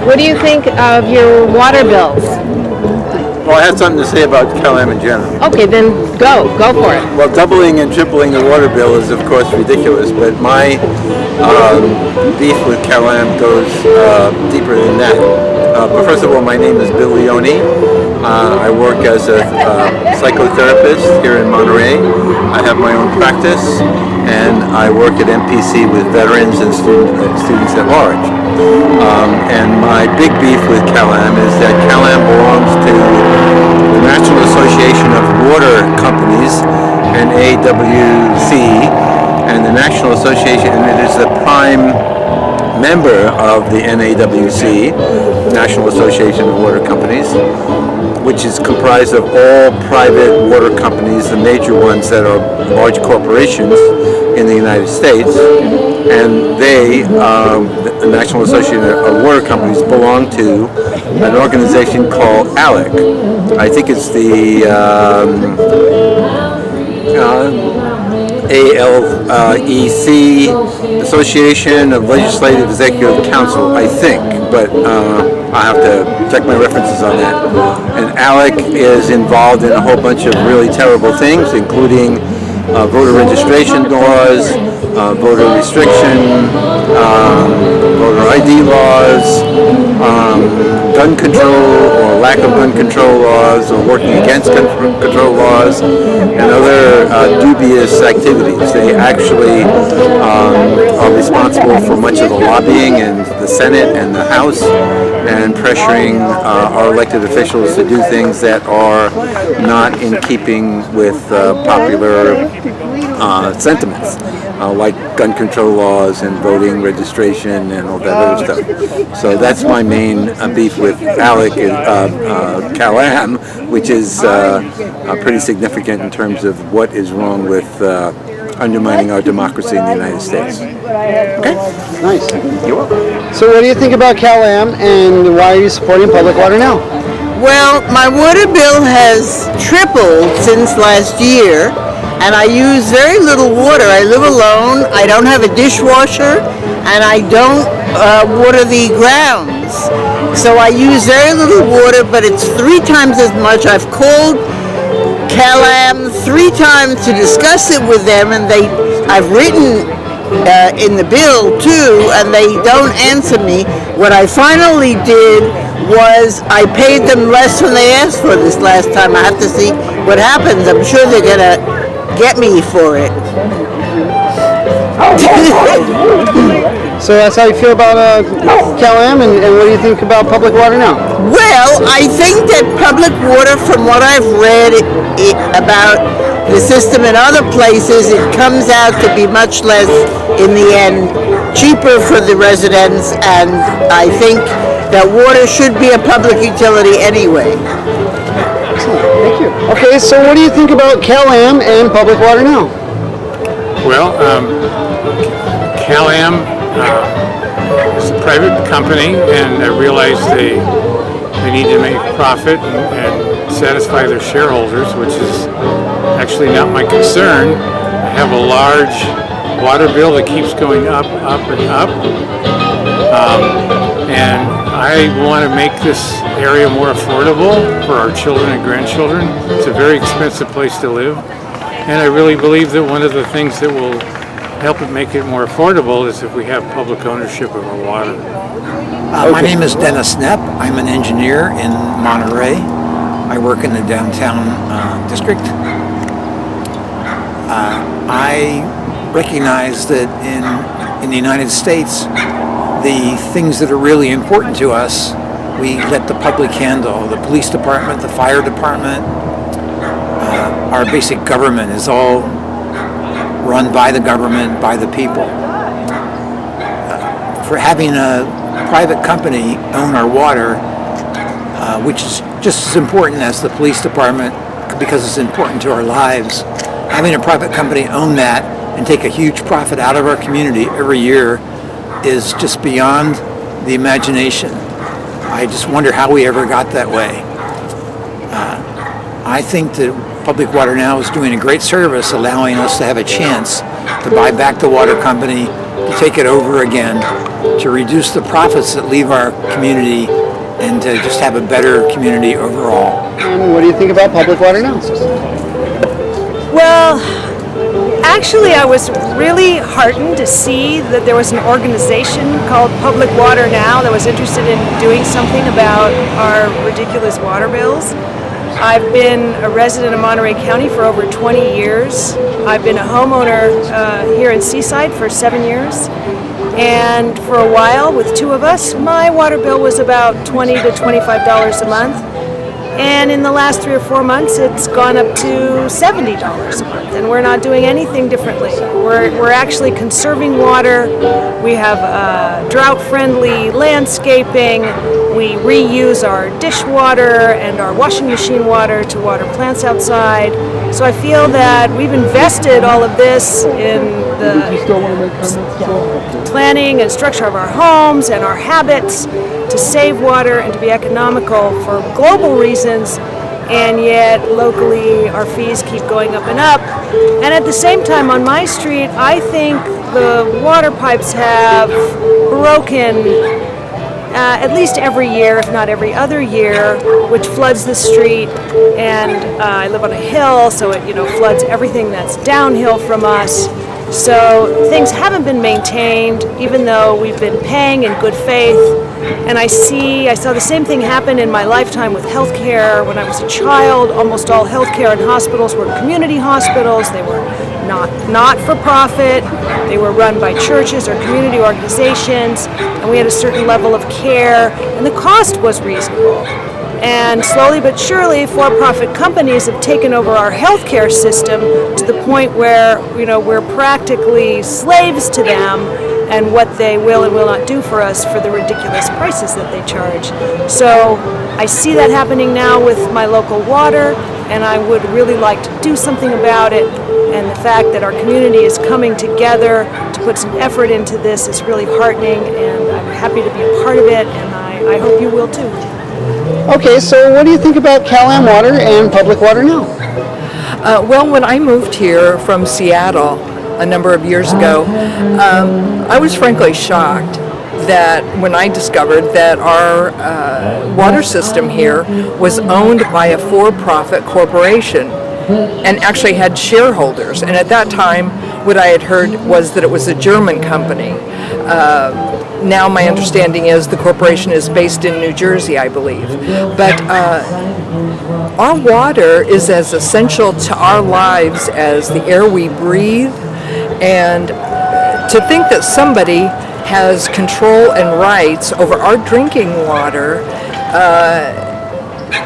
What do you think of your water bills? Well, I have something to say about Cal-Am in general. Okay, then go for it. Well, doubling and tripling the water bill is, of course, ridiculous, but my beef with Cal-Am goes deeper than that. But first of all, my name is Bill Leone. I work as a psychotherapist here in Monterey. I have my own practice, and I work at MPC with veterans and students at large. And my big beef with Cal-Am is that Cal-Am belongs to the National Association of Water Companies, NAWC, and the National Association, and it is the prime member of the NAWC, National Association of Water Companies, which is comprised of all private water companies, the major ones that are large corporations in the United States. And they, the National Association of Water Companies, belong to an organization called ALEC. I think it's the ALEC, Association of Legislative Executive Council, I think, but I have to check my references on that. And ALEC is involved in a whole bunch of really terrible things, including voter registration laws, voter restriction, voter ID laws, gun control or lack of gun control laws, or working against gun control laws, and other dubious activities. They actually are responsible for much of the lobbying in the Senate and the House, and pressuring our elected officials to do things that are not in keeping with popular sentiments, like gun control laws and voting registration and all that other stuff. So that's my main beef with ALEC, Cal-Am, which is pretty significant in terms of what is wrong with undermining our democracy in the United States. Okay, nice. You're welcome. So what do you think about Cal-Am, and why are you supporting public water now? Well, my water bill has tripled since last year, and I use very little water. I live alone, I don't have a dishwasher, and I don't water the grounds. So I use very little water, but it's 3 times as much. I've called Cal-Am 3 times to discuss it with them, and I've written in the bill too, and they don't answer me. What I finally did was I paid them less than they asked for this last time. I have to see what happens. I'm sure they're gonna get me for it. So that's how you feel about Cal-Am, and what do you think about public water now? Well, I think that public water, from what I've read about the system in other places, it comes out to be much less, in the end, cheaper for the residents, and I think that water should be a public utility anyway. Excellent, thank you. Okay, so what do you think about Cal-Am and public water now? Well, Cal-Am is a private company, and I realize they need to make profit and satisfy their shareholders, which is actually not my concern. I have a large water bill that keeps going up and up, and I want to make this area more affordable for our children and grandchildren. It's a very expensive place to live, and I really believe that one of the things that will help it make it more affordable is if we have public ownership of our water. My name is Dennis Knepp. I'm an engineer in Monterey. I work in the downtown district. I recognize that in the United States, the things that are really important to us, we let the public handle. The police department, the fire department, our basic government is all run by the government, by the people. For having a private company own our water, which is just as important as the police department because it's important to our lives, having a private company own that and take a huge profit out of our community every year is just beyond the imagination. I just wonder how we ever got that way. I think that Public Water Now is doing a great service, allowing us to have a chance to buy back the water company, to take it over again, to reduce the profits that leave our community, and to just have a better community overall. And what do you think about Public Water Now? Well, actually, I was really heartened to see that there was an organization called Public Water Now that was interested in doing something about our ridiculous water bills. I've been a resident of Monterey County for over 20 years. I've been a homeowner here in Seaside for 7 years. And for a while, with two of us, my water bill was about $20 to $25 a month. And in the last 3 or 4 months, it's gone up to $70 a month, and we're not doing anything differently. We're actually conserving water. We have drought-friendly landscaping. We reuse our dishwater and our washing machine water to water plants outside. So I feel that we've invested all of this in the planning and structure of our homes and our habits to save water and to be economical for global reasons, and yet locally our fees keep going up and up. And at the same time, on my street, I think the water pipes have broken at least every year, if not every other year, which floods the street. And I live on a hill, so it floods everything that's downhill from us. So things haven't been maintained, even though we've been paying in good faith. And I saw the same thing happen in my lifetime with healthcare. When I was a child, almost all healthcare and hospitals were community hospitals. They were not for profit. They were run by churches or community organizations, and we had a certain level of care, and the cost was reasonable. And slowly but surely, for-profit companies have taken over our healthcare system to the point where we're practically slaves to them and what they will and will not do for us for the ridiculous prices that they charge. So I see that happening now with my local water, and I would really like to do something about it. And the fact that our community is coming together to put some effort into this is really heartening, and I'm happy to be a part of it, and I hope you will too. Okay, so what do you think about Cal-Am Water and Public Water Now? Well, when I moved here from Seattle a number of years ago, I was frankly shocked that when I discovered that our water system here was owned by a for-profit corporation and actually had shareholders. And at that time, what I had heard was that it was a German company. Now my understanding is the corporation is based in New Jersey, I believe. But our water is as essential to our lives as the air we breathe. And to think that somebody has control and rights over our drinking water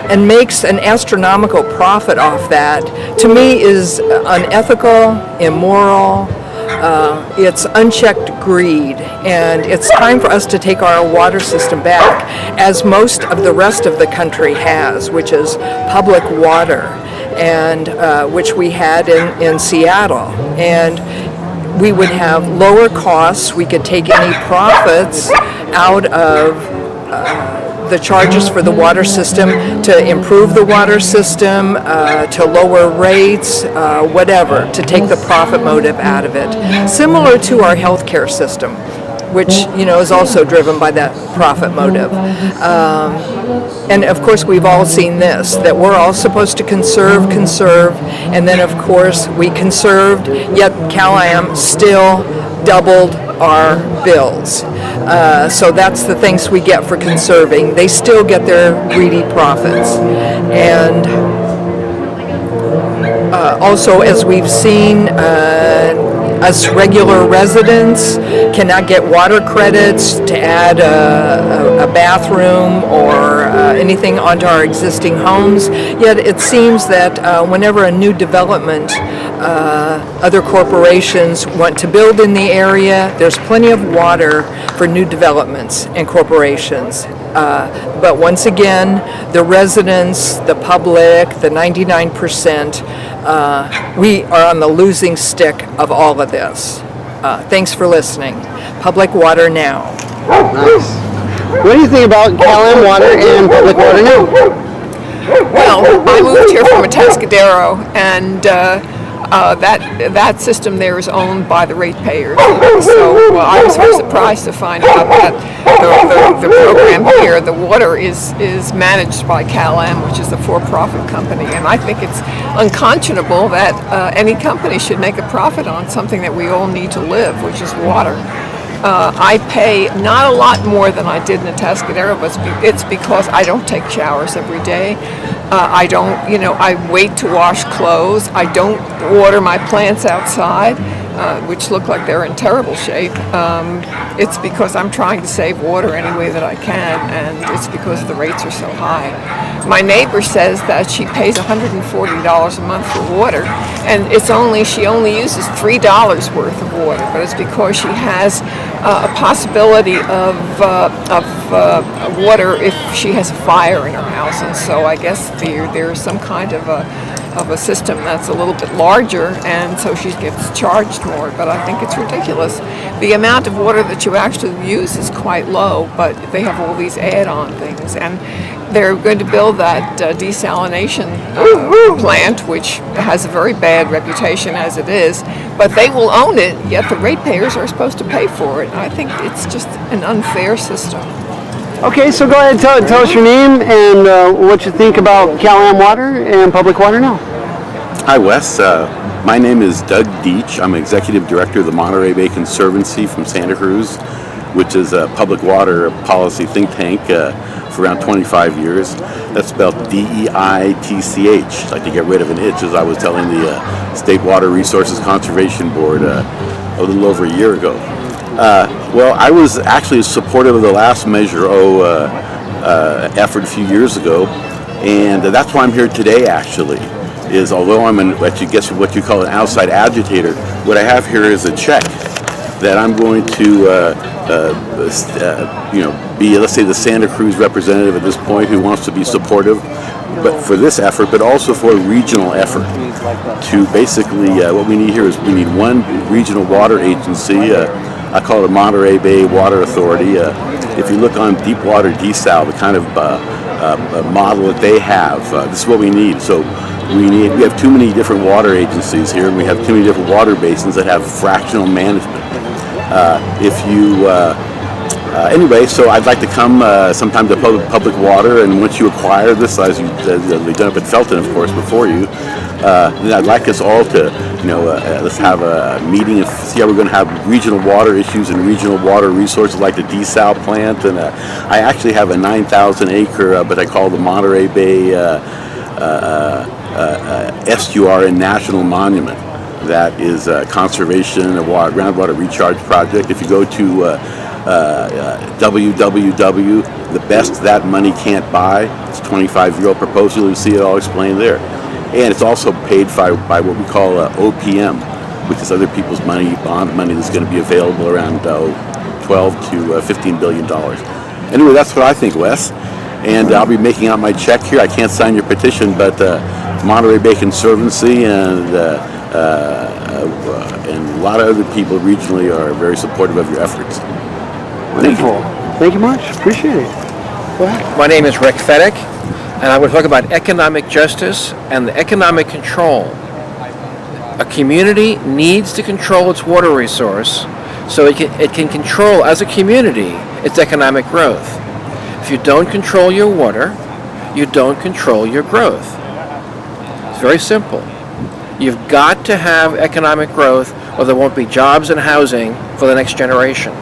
and makes an astronomical profit off that, to me is unethical, immoral. It's unchecked greed, and it's time for us to take our water system back, as most of the rest of the country has, which is public water, and which we had in Seattle. And we would have lower costs. We could take any profits out of the charges for the water system to improve the water system, to lower rates, whatever, to take the profit motive out of it. Similar to our healthcare system, which is also driven by that profit motive. And of course we've all seen this, that we're all supposed to conserve, and then of course we conserved, yet Cal-Am still doubled our bills. So that's the thanks we get for conserving. They still get their greedy profits. And also, as we've seen, us regular residents cannot get water credits to add a bathroom or anything onto our existing homes. Yet it seems that whenever a new development, other corporations want to build in the area, there's plenty of water for new developments and corporations. But once again, the residents, the public, the 99%, we are on the losing stick of all of this. Thanks for listening. Public Water Now. Nice. What do you think about Cal-Am water and public water now? Well, I moved here from Atascadero, and that system there is owned by the ratepayers. So I was very surprised to find out that the program here, the water, is managed by Cal-Am, which is a for-profit company. And I think it's unconscionable that any company should make a profit on something that we all need to live, which is water. I pay not a lot more than I did in Atascadero, but it's because I don't take showers every day. I don't, I wait to wash clothes. I don't water my plants outside, which look like they're in terrible shape. It's because I'm trying to save water any way that I can, and it's because the rates are so high. My neighbor says that she pays $140 a month for water, and she only uses $3 worth of water, but it's because she has a possibility of water if she has a fire in her house, and so I guess there's some kind of a system that's a little bit larger, and so she gets charged more. But I think it's ridiculous. The amount of water that you actually use is quite low, but they have all these add-on things, and they're going to build that desalination plant, which has a very bad reputation as it is, but they will own it, yet the ratepayers are supposed to pay for it. I think it's just an unfair system. Okay, so go ahead and tell us your name and what you think about Cal-Am water and public water now. Hi, Wes. My name is Doug Deach. I'm Executive Director of the Monterey Bay Conservancy from Santa Cruz, which is a public water policy think tank for around 25 years. That's spelled DEITCH. I'd like to get rid of an itch, as I was telling the State Water Resources Conservation Board a little over a year ago. Well, I was actually supportive of the last Measure O effort a few years ago, and that's why I'm here today, actually. Although I'm what you call an outside agitator, what I have here is a check that I'm going to be, let's say, the Santa Cruz representative at this point who wants to be supportive, but for this effort, but also for a regional effort to basically, what we need here is we need one regional water agency. I call it a Monterey Bay Water Authority. If you look on Deepwater Desal, the kind of model that they have, this is what we need. So we have too many different water agencies here, and we have too many different water basins that have fractional management. Anyway, so I'd like to come sometime to public water, and once you acquire this, as we've done up at Felton, of course, before you, then I'd like us all to, let's have a meeting and see how we're going to have regional water issues and regional water resources like the desal plant. And I actually have a 9,000 acre, but I call the Monterey Bay SUR and National Monument. That is a conservation, a groundwater recharge project. If you go to www.thebestthatmoneycan'tbuy, it's a 25-year-old proposal, you'll see it all explained there. And it's also paid by what we call OPM, which is other people's money, bond money that's going to be available around 12 to $15 billion. Anyway, that's what I think, Wes. And I'll be making out my check here. I can't sign your petition, but Monterey Bay Conservancy and a lot of other people regionally are very supportive of your efforts. Wonderful. Thank you much. Appreciate it. Go ahead. My name is Rick Fedek, and I will talk about economic justice and the economic control. A community needs to control its water resource so it can control, as a community, its economic growth. If you don't control your water, you don't control your growth. It's very simple. You've got to have economic growth, or there won't be jobs and housing for the next generation.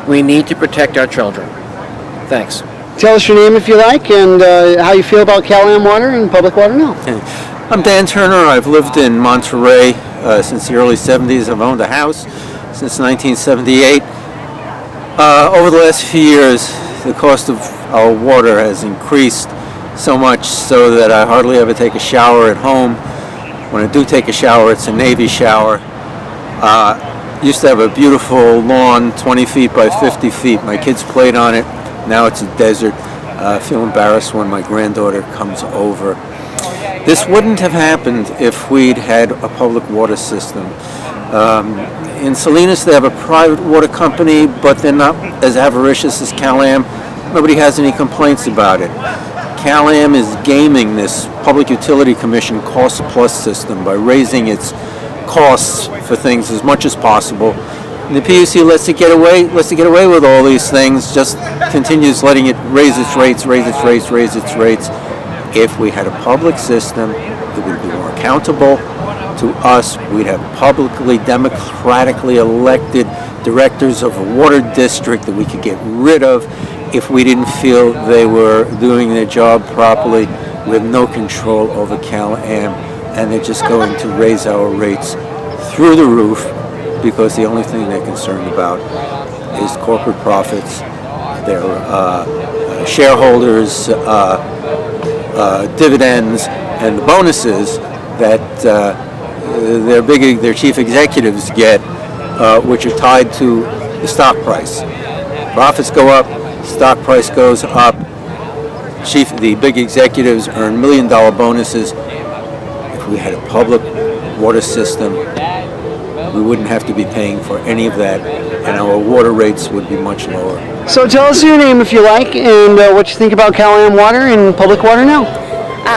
We need to protect our children. Thanks. Tell us your name if you like, and how you feel about Cal-Am water and public water now. I'm Dan Turner. I've lived in Monterey since the early 70s. I've owned a house since 1978. Over the last few years, the cost of our water has increased so much so that I hardly ever take a shower at home. When I do take a shower, it's a Navy shower. Used to have a beautiful lawn, 20 feet by 50 feet. My kids played on it. Now it's a desert. I feel embarrassed when my granddaughter comes over. This wouldn't have happened if we'd had a public water system. In Salinas, they have a private water company, but they're not as avaricious as Cal-Am. Nobody has any complaints about it. Cal-Am is gaming this Public Utility Commission cost-plus system by raising its costs for things as much as possible. And the PUC lets it get away with all these things, just continues letting it raise its rates. If we had a public system, it would be more accountable to us. We'd have publicly, democratically elected directors of a water district that we could get rid of if we didn't feel they were doing their job properly. We have no control over Cal-Am, and they're just going to raise our rates through the roof because the only thing they're concerned about is corporate profits, their shareholders, dividends, and the bonuses that their chief executives get, which are tied to the stock price. Profits go up, stock price goes up. The big executives earn $1 million bonuses. If we had a public water system, we wouldn't have to be paying for any of that, and our water rates would be much lower. So tell us your name if you like, and what you think about Cal-Am Water and public water now.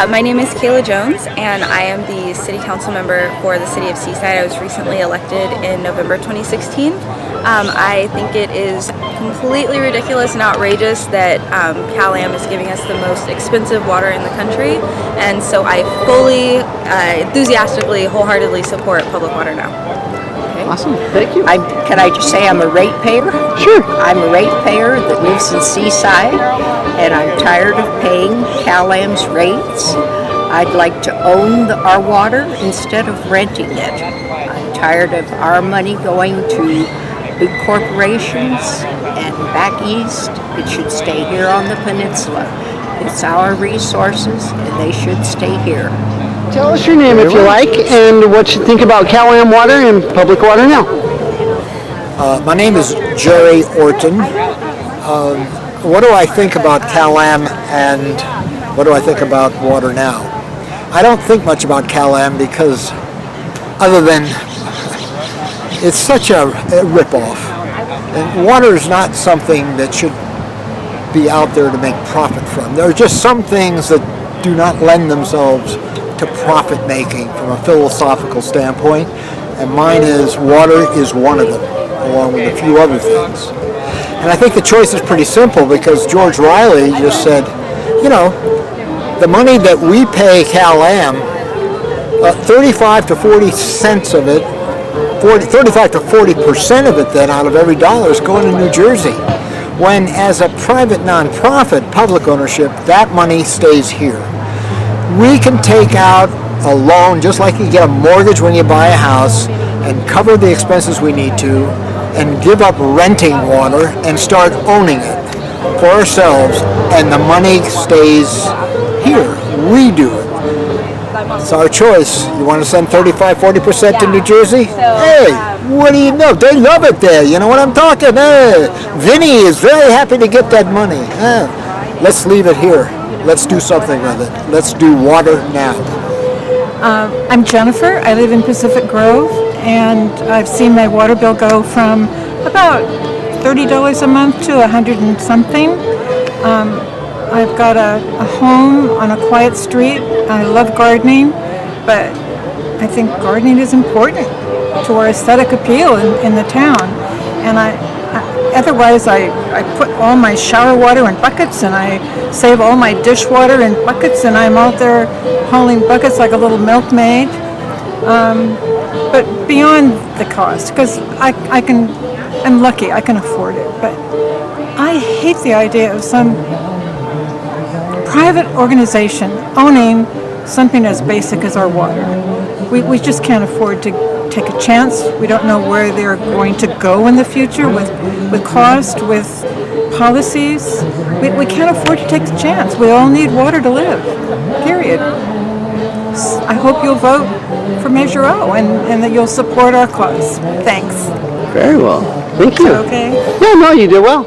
My name is Kayla Jones, and I am the City Council member for the City of Seaside. I was recently elected in November 2016. I think it is completely ridiculous and outrageous that Cal-Am is giving us the most expensive water in the country, and so I fully, enthusiastically, wholeheartedly support public water now. Awesome, thank you. Can I just say I'm a ratepayer? Sure. I'm a ratepayer that lives in Seaside, and I'm tired of paying Cal-Am's rates. I'd like to own our water instead of renting it. I'm tired of our money going to big corporations and back east. It should stay here on the peninsula. It's our resources, and they should stay here. Tell us your name if you like, and what you think about Cal-Am Water and public water now. My name is Jerry Orton. What do I think about Cal-Am and what do I think about water now? I don't think much about Cal-Am because other than it's such a rip-off. And water is not something that should be out there to make profit from. There are just some things that do not lend themselves to profit making from a philosophical standpoint, and mine is water is one of them, along with a few other things. And I think the choice is pretty simple because George Riley just said, you know, the money that we pay Cal-Am, 35 to 40 cents of it, 35 to 40% of it then out of every dollar is going to New Jersey. When as a private nonprofit, public ownership, that money stays here. We can take out a loan just like you get a mortgage when you buy a house and cover the expenses we need to and give up renting water and start owning it for ourselves, and the money stays here. We do it. It's our choice. You want to send 35-40% to New Jersey? Hey, what do you know? They love it there. You know what I'm talking? Hey, Vinny is very happy to get that money. Let's leave it here. Let's do something with it. Let's do water now. I'm Jennifer. I live in Pacific Grove, and I've seen my water bill go from about $30 a month to $100 and something. I've got a home on a quiet street. I love gardening, but I think gardening is important to our aesthetic appeal in the town. And otherwise I put all my shower water in buckets, and I save all my dishwater in buckets, and I'm out there hauling buckets like a little milkmaid. But beyond the cost, because I'm lucky, I can afford it, but I hate the idea of some private organization owning something as basic as our water. We just can't afford to take a chance. We don't know where they're going to go in the future with cost, with policies. We can't afford to take the chance. We all need water to live, period. I hope you'll vote for Measure O and that you'll support our cause. Thanks. Very well. Thank you. Okay. Yeah, no, you did well.